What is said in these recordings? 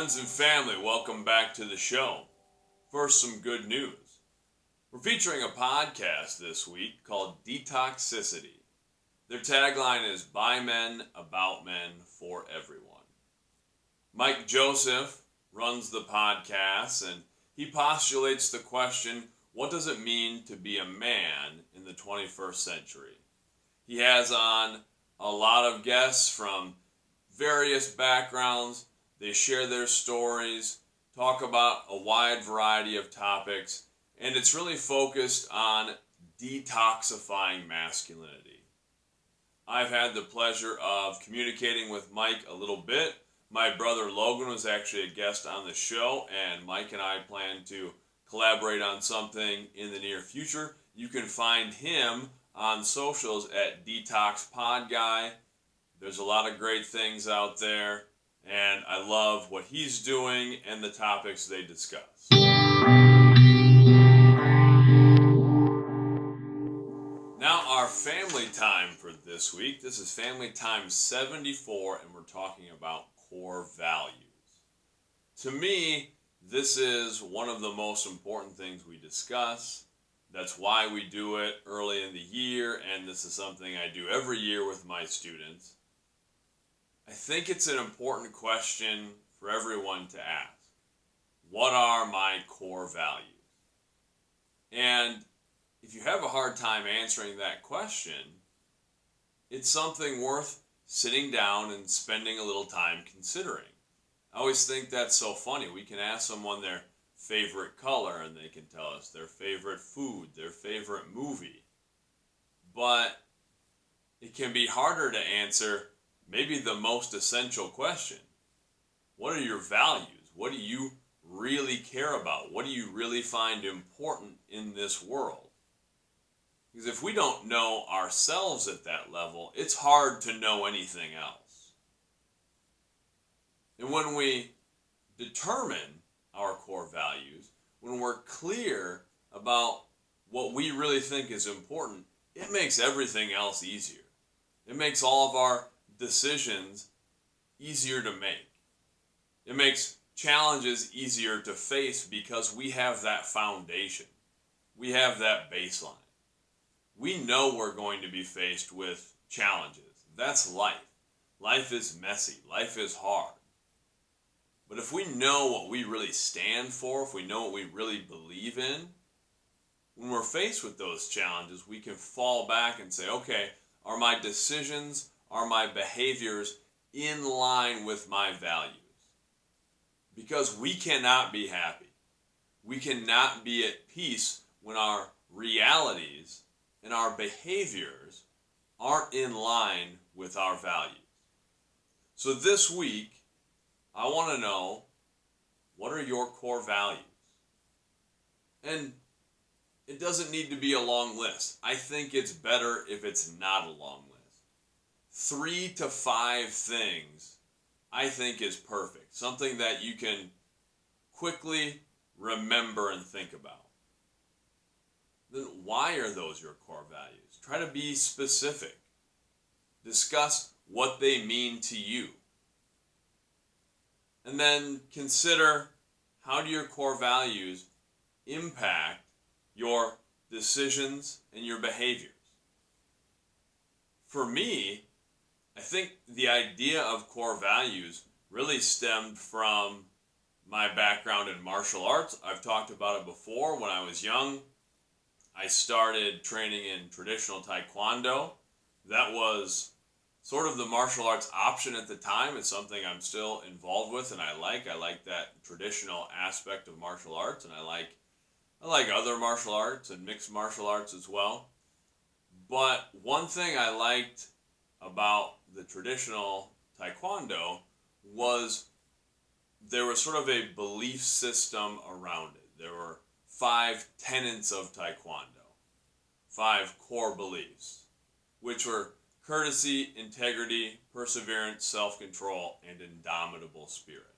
Friends and family, welcome back to the show. First, some good news. We're featuring a podcast this week called Detoxicity. Their tagline is by men, about men, for everyone. Mike Joseph runs the podcast, and he postulates the question, what does it mean to be a man in the 21st century? He has on a lot of guests from various backgrounds. They share their stories, talk about a wide variety of topics, and it's really focused on detoxifying masculinity. I've had the pleasure of communicating with Mike a little bit. My brother Logan was actually a guest on the show, and Mike and I plan to collaborate on something in the near future. You can find him on socials at Detox Pod Guy. There's a lot of great things out there, and I love what he's doing and the topics they discuss. Now our family time for this week. This is family time 74, and we're talking about core values. To me, this is one of the most important things we discuss. That's why we do it early in the year, and this is something I do every year with my students. I think it's an important question for everyone to ask. What are my core values? And if you have a hard time answering that question, it's something worth sitting down and spending a little time considering. I always think that's so funny. We can ask someone their favorite color and they can tell us their favorite food, their favorite movie. But it can be harder to answer maybe the most essential question. What are your values? What do you really care about? What do you really find important in this world? Because if we don't know ourselves at that level, it's hard to know anything else. And when we determine our core values, when we're clear about what we really think is important, it makes everything else easier. It makes all of our decisions easier to make. It makes challenges easier to face because we have that foundation. We have that baseline. We know we're going to be faced with challenges. That's life. Life is messy. Life is hard. But if we know what we really stand for, if we know what we really believe in, when we're faced with those challenges, we can fall back and say, okay, are my decisions, are my behaviors in line with my values? Because we cannot be happy. We cannot be at peace when our realities and our behaviors aren't in line with our values. So this week, I want to know, what are your core values? And it doesn't need to be a long list. I think it's better if it's not a long list. 3 to 5 things I think is perfect. Something that you can quickly remember and think about. Then why are those your core values? Try to be specific. Discuss what they mean to you. And then consider, how do your core values impact your decisions and your behaviors? For me, I think the idea of core values really stemmed from my background in martial arts. I've talked about it before. When I was young, I started training in traditional Taekwondo. That was sort of the martial arts option at the time. It's something I'm still involved with and I like. I like that traditional aspect of martial arts, and I like other martial arts and mixed martial arts as well. But one thing I liked about the traditional Taekwondo was there was sort of a belief system around it. There were 5 tenets of Taekwondo, 5 core beliefs, which were courtesy, integrity, perseverance, self-control, and indomitable spirit.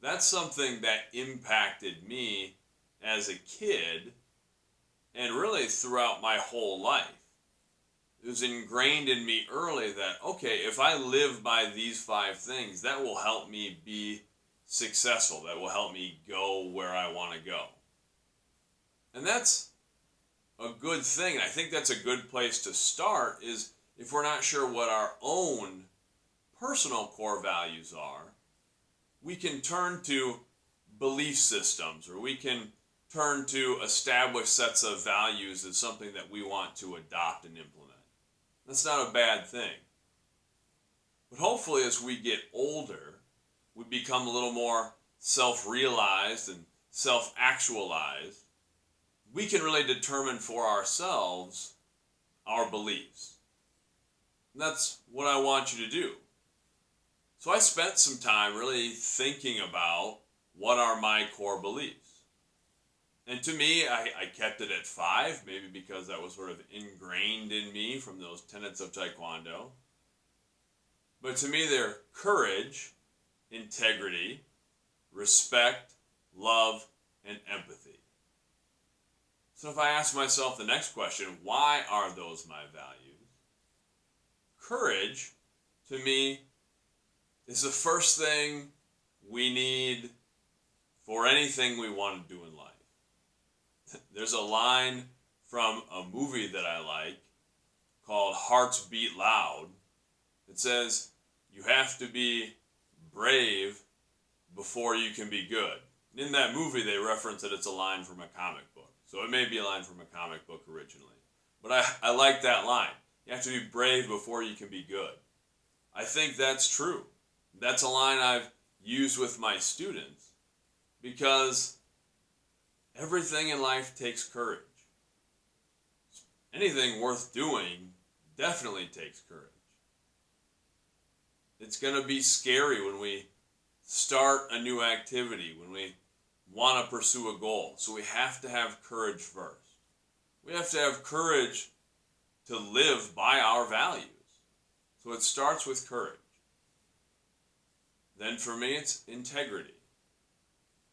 That's something that impacted me as a kid and really throughout my whole life. It was ingrained in me early that, okay, if I live by these 5 things, that will help me be successful, that will help me go where I want to go. And that's a good thing. I think that's a good place to start, is if we're not sure what our own personal core values are, we can turn to belief systems, or we can turn to established sets of values as something that we want to adopt and implement. That's not a bad thing. But hopefully as we get older, we become a little more self-realized and self-actualized. We can really determine for ourselves our beliefs. And that's what I want you to do. So I spent some time really thinking about what are my core beliefs. And to me, I kept it at 5, maybe because that was sort of ingrained in me from those tenets of Taekwondo. But to me, they're courage, integrity, respect, love, and empathy. So if I ask myself the next question, why are those my values? Courage, to me, is the first thing we need for anything we want to do in life. There's a line from a movie that I like called Hearts Beat Loud. It says, you have to be brave before you can be good. And in that movie, they reference that it's a line from a comic book. So it may be a line from a comic book originally. But I like that line. You have to be brave before you can be good. I think that's true. That's a line I've used with my students because everything in life takes courage. Anything worth doing definitely takes courage. It's going to be scary when we start a new activity, when we want to pursue a goal. So we have to have courage first. We have to have courage to live by our values. So it starts with courage. Then for me, it's integrity.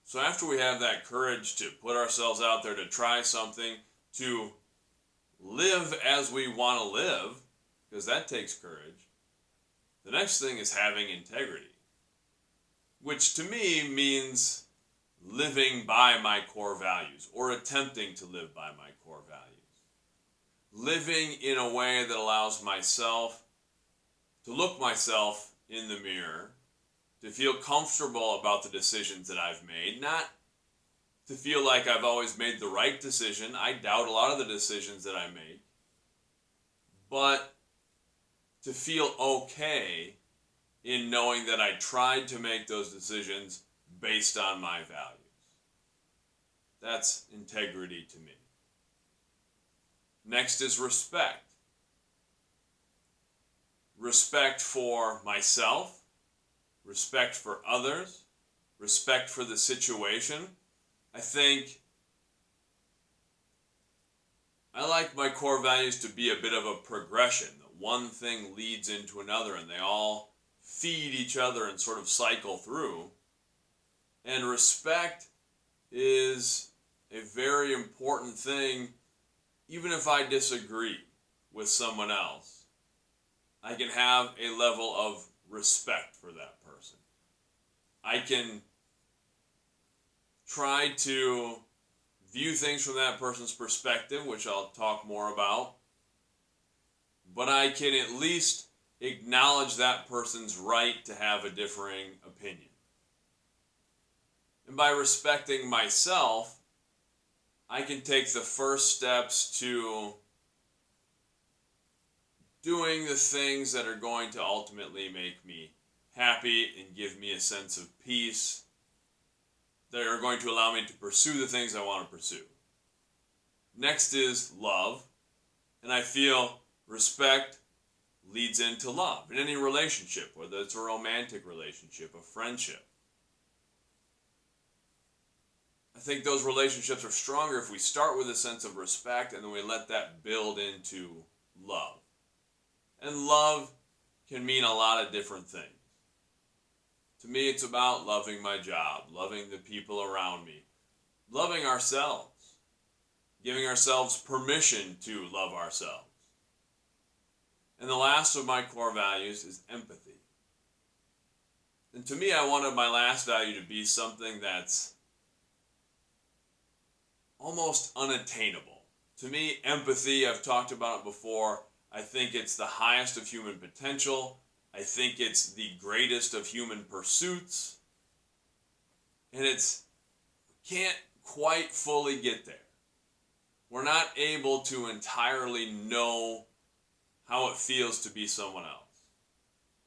So after we have that courage to put ourselves out there, to try something, to live as we want to live, because that takes courage, the next thing is having integrity, which to me means living by my core values, or attempting to live by my core values. Living in a way that allows myself to look myself in the mirror, to feel comfortable about the decisions that I've made, not to feel like I've always made the right decision. I doubt a lot of the decisions that I make, but to feel okay in knowing that I tried to make those decisions based on my values. That's integrity to me. Next is respect. Respect for myself, respect for others, respect for the situation. I think I like my core values to be a bit of a progression. That one thing leads into another and they all feed each other and sort of cycle through. And respect is a very important thing. Even if I disagree with someone else, I can have a level of respect for that person. I can try to view things from that person's perspective, which I'll talk more about, but I can at least acknowledge that person's right to have a differing opinion. And by respecting myself, I can take the first steps to doing the things that are going to ultimately make me happy and give me a sense of peace, that are going to allow me to pursue the things I want to pursue. Next is love, and I feel respect leads into love in any relationship, whether it's a romantic relationship, a friendship. I think those relationships are stronger if we start with a sense of respect and then we let that build into love. And love can mean a lot of different things. To me, it's about loving my job, loving the people around me, loving ourselves, giving ourselves permission to love ourselves. And the last of my core values is empathy. And And to me, I wanted my last value to be something that's almost unattainable. To me, empathy, I've talked about it before, I think it's the highest of human potential. I think it's the greatest of human pursuits. And can't quite fully get there. We're not able to entirely know how it feels to be someone else.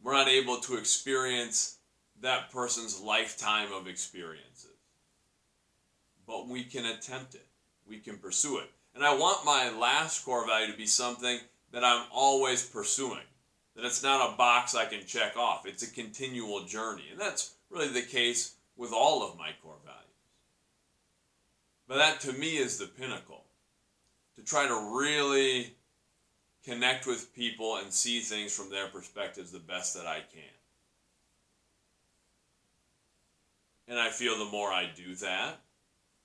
We're not able to experience that person's lifetime of experiences. But we can attempt it. We can pursue it. And I want my last core value to be something that I'm always pursuing. That it's not a box I can check off. It's a continual journey. And that's really the case with all of my core values. But that to me is the pinnacle. To try to really connect with people and see things from their perspectives the best that I can. And I feel the more I do that,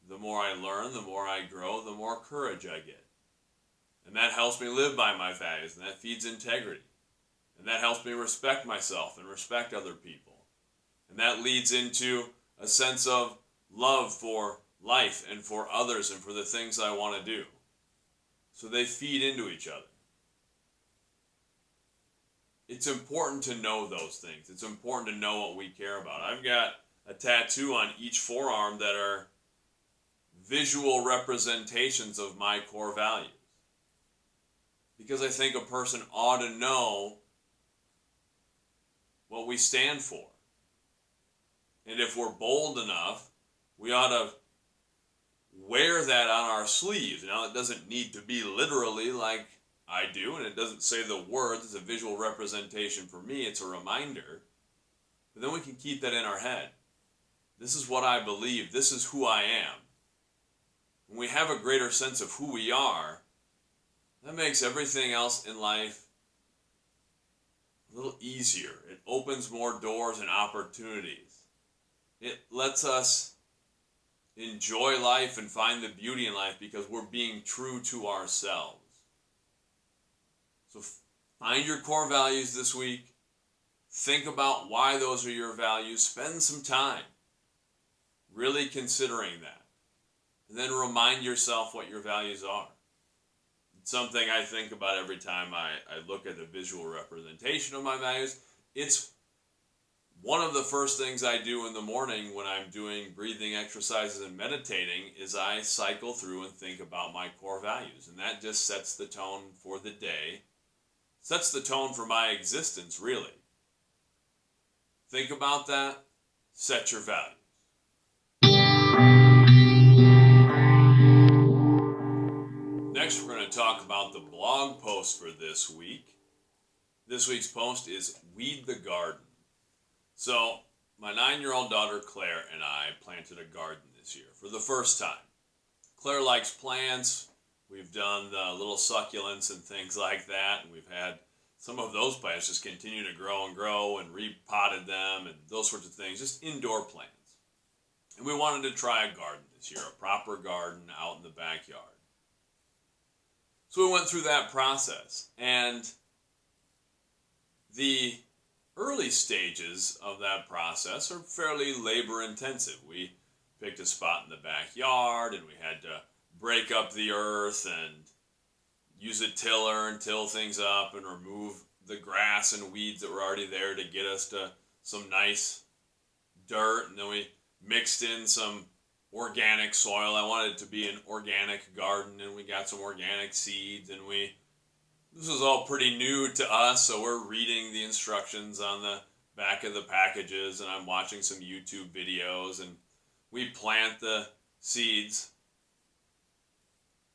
the more I learn, the more I grow, the more courage I get. And that helps me live by my values, and that feeds integrity. And that helps me respect myself and respect other people. And that leads into a sense of love for life and for others and for the things I want to do. So they feed into each other. It's important to know those things. It's important to know what we care about. I've got a tattoo on each forearm that are visual representations of my core values. Because I think a person ought to know what we stand for. And if we're bold enough, we ought to wear that on our sleeves. Now, it doesn't need to be literally like I do, and it doesn't say the words. It's a visual representation for me. It's a reminder. But then we can keep that in our head. This is what I believe. This is who I am. When we have a greater sense of who we are, that makes everything else in life a little easier. It opens more doors and opportunities. It lets us enjoy life and find the beauty in life because we're being true to ourselves. So find your core values this week. Think about why those are your values. Spend some time really considering that. And then remind yourself what your values are. It's something I think about every time I look at the visual representation of my values. It's one of the first things I do in the morning when I'm doing breathing exercises and meditating is I cycle through and think about my core values. And that just sets the tone for the day, sets the tone for my existence, really. Think about that, set your values. Next, we're going to talk about the blog post for this week. This week's post is Weed the Garden. So, my 9-year-old daughter Claire and I planted a garden this year for the first time. Claire likes plants. We've done the little succulents and things like that, and we've had some of those plants just continue to grow and repotted them and those sorts of things, just indoor plants. And we wanted to try a garden this year, a proper garden out in the backyard. So we went through that process, and the early stages of that process are fairly labor intensive. We picked a spot in the backyard, and we had to break up the earth and use a tiller and till things up and remove the grass and weeds that were already there to get us to some nice dirt. And then we mixed in some organic soil. I wanted it to be an organic garden, and we got some organic seeds, and this was all pretty new to us, so we're reading the instructions on the back of the packages, and I'm watching some YouTube videos, and we plant the seeds.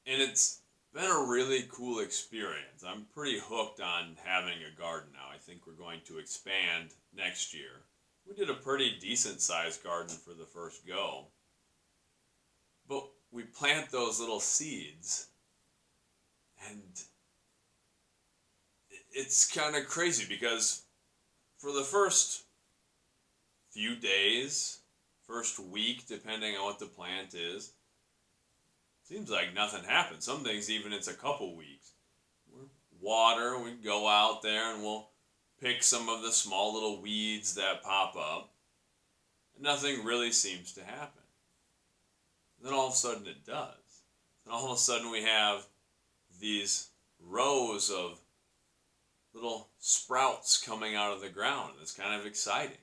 And it's been a really cool experience. I'm pretty hooked on having a garden now. I think we're going to expand next year. We did a pretty decent sized garden for the first go. But we plant those little seeds, and it's kind of crazy because for the first few days, first week, depending on what the plant is, seems like nothing happens. Some things even it's a couple weeks. We go out there and we'll pick some of the small little weeds that pop up. and nothing really seems to happen. Then all of a sudden it does. And all of a sudden we have these rows of little sprouts coming out of the ground. It's kind of exciting.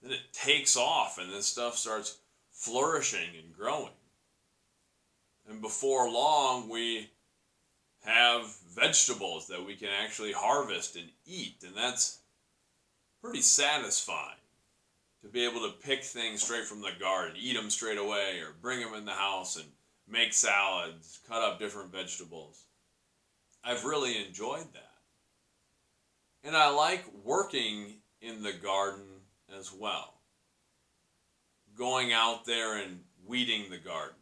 Then it takes off and this stuff starts flourishing and growing. And before long we have vegetables that we can actually harvest and eat. And that's pretty satisfying to be able to pick things straight from the garden, eat them straight away, or bring them in the house and make salads, cut up different vegetables. I've really enjoyed that. And I like working in the garden as well. Going out there and weeding the garden.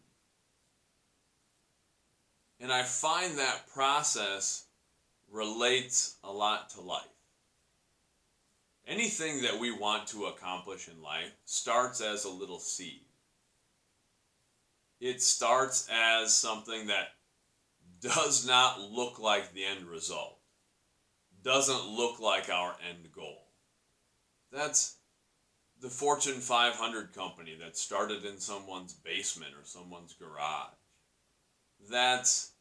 And I find that process relates a lot to life. Anything that we want to accomplish in life starts as a little seed. It starts as something that does not look like the end result. Doesn't look like our end goal. That's the Fortune 500 company that started in someone's basement or someone's garage. That's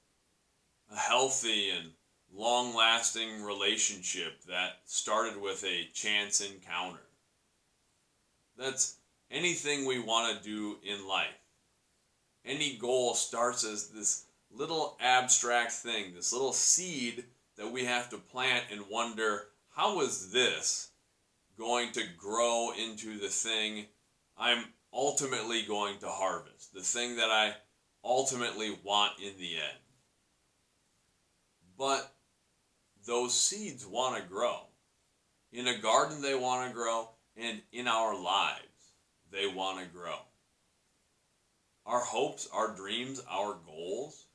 a healthy and long-lasting relationship that started with a chance encounter. That's anything we want to do in life. Any goal starts as this little abstract thing, this little seed that we have to plant and wonder, how is this going to grow into the thing I'm ultimately going to harvest, the thing that I ultimately want in the end? But those seeds want to grow. In a garden they want to grow, and in our lives they want to grow. Our hopes, our dreams, our goals,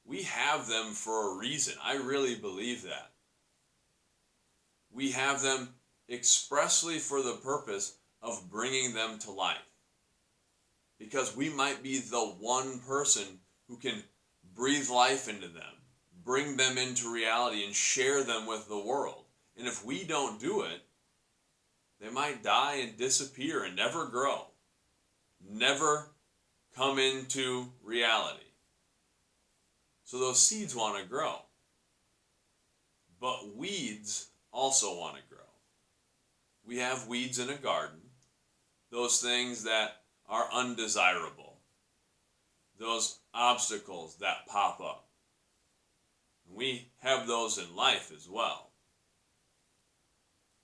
we have them for a reason. I really believe that. We have them expressly for the purpose of bringing them to life. Because we might be the one person who can breathe life into them, bring them into reality, and share them with the world. And if we don't do it, they might die and disappear and never grow, never come into reality. So those seeds want to grow. But weeds also want to grow. We have weeds in a garden, those things that are undesirable, those obstacles that pop up. We have those in life as well.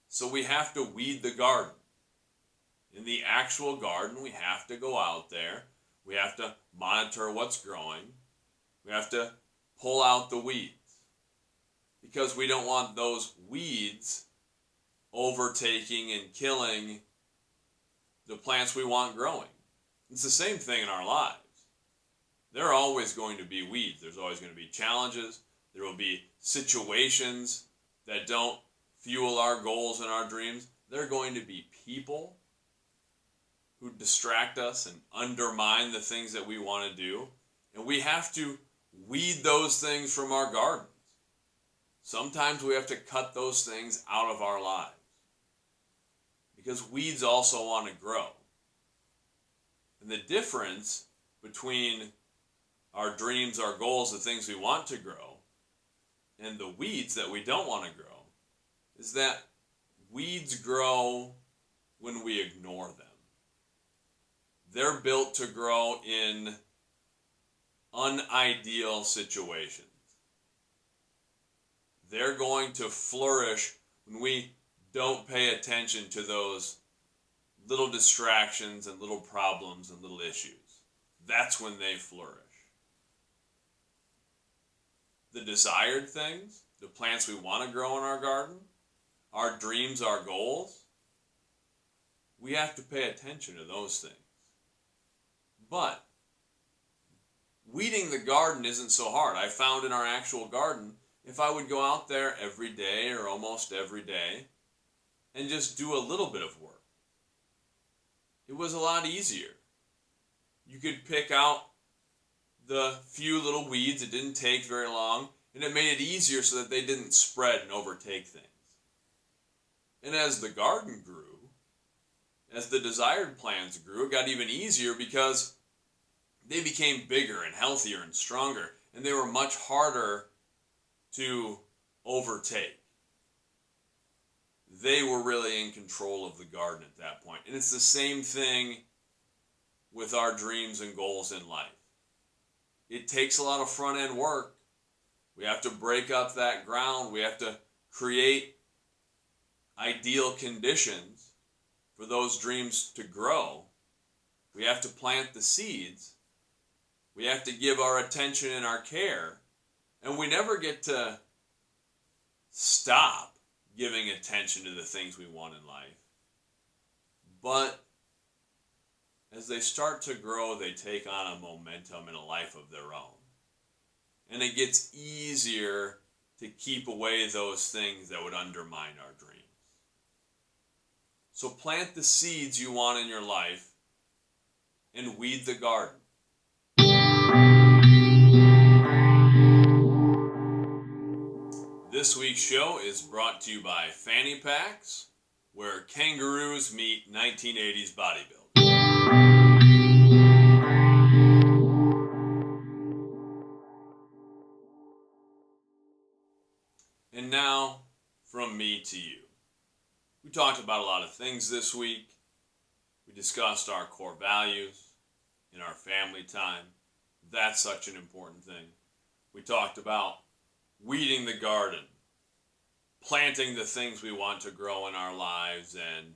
So we have to weed the garden. In the actual garden, we have to go out there. We have to monitor what's growing. We have to pull out the weeds. Because we don't want those weeds overtaking and killing the plants we want growing. It's the same thing in our lives. There are always going to be weeds. There's always going to be challenges. There will be situations that don't fuel our goals and our dreams. There are going to be people who distract us and undermine the things that we want to do. And we have to weed those things from our gardens. Sometimes we have to cut those things out of our lives. Because weeds also want to grow. And the difference between our dreams, our goals, the things we want to grow, and the weeds that we don't want to grow, is that weeds grow when we ignore them. They're built to grow in unideal situations. They're going to flourish when we don't pay attention to those little distractions and little problems and little issues. That's when they flourish. The desired things, the plants we want to grow in our garden, our dreams, our goals, we have to pay attention to those things. But weeding the garden isn't so hard. I found in our actual garden, if I would go out there every day or almost every day and just do a little bit of work, it was a lot easier. You could pick out the few little weeds. It didn't take very long, and it made it easier so that they didn't spread and overtake things. And as the garden grew, as the desired plants grew, it got even easier because they became bigger and healthier and stronger, and they were much harder to overtake. They were really in control of the garden at that point. And it's the same thing with our dreams and goals in life. It takes a lot of front end work. We have to break up that ground. We have to create ideal conditions for those dreams to grow. We have to plant the seeds. We have to give our attention and our care. And we never get to stop giving attention to the things we want in life. But as they start to grow, they take on a momentum and a life of their own. And it gets easier to keep away those things that would undermine our dreams. So plant the seeds you want in your life and weed the garden. This week's show is brought to you by Fanny Packs, where kangaroos meet 1980s bodybuilding. And now, from me to you. We talked about a lot of things this week. We discussed our core values in our family time. That's such an important thing. We talked about weeding the garden, planting the things we want to grow in our lives, and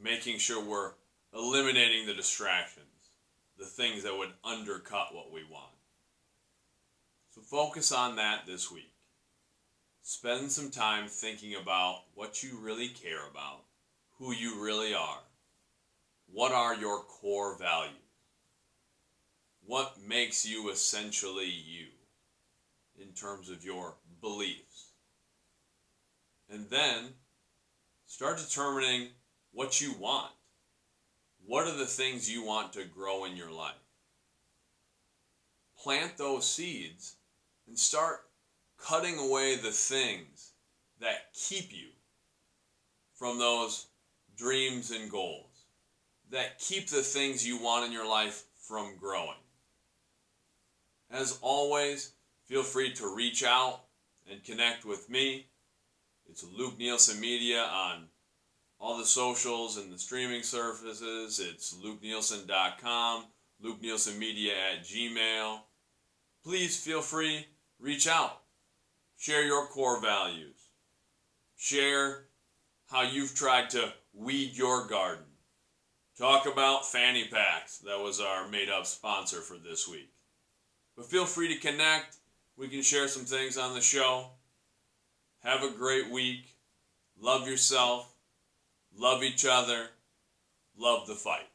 making sure we're eliminating the distractions, the things that would undercut what we want. So focus on that this week. Spend some time thinking about what you really care about, who you really are. What are your core values? What makes you essentially you in terms of your beliefs? And then start determining what you want. What are the things you want to grow in your life? Plant those seeds and start cutting away the things that keep you from those dreams and goals, that keep the things you want in your life from growing. As always, feel free to reach out and connect with me. It's Luke Nielsen Media on all the socials and the streaming services. It's LukeNielsen.com, LukeNielsenMedia@gmail. Please feel free, reach out. Share your core values. Share how you've tried to weed your garden. Talk about Fanny Packs. That was our made-up sponsor for this week. But feel free to connect. We can share some things on the show. Have a great week. Love yourself. Love each other. Love the fight.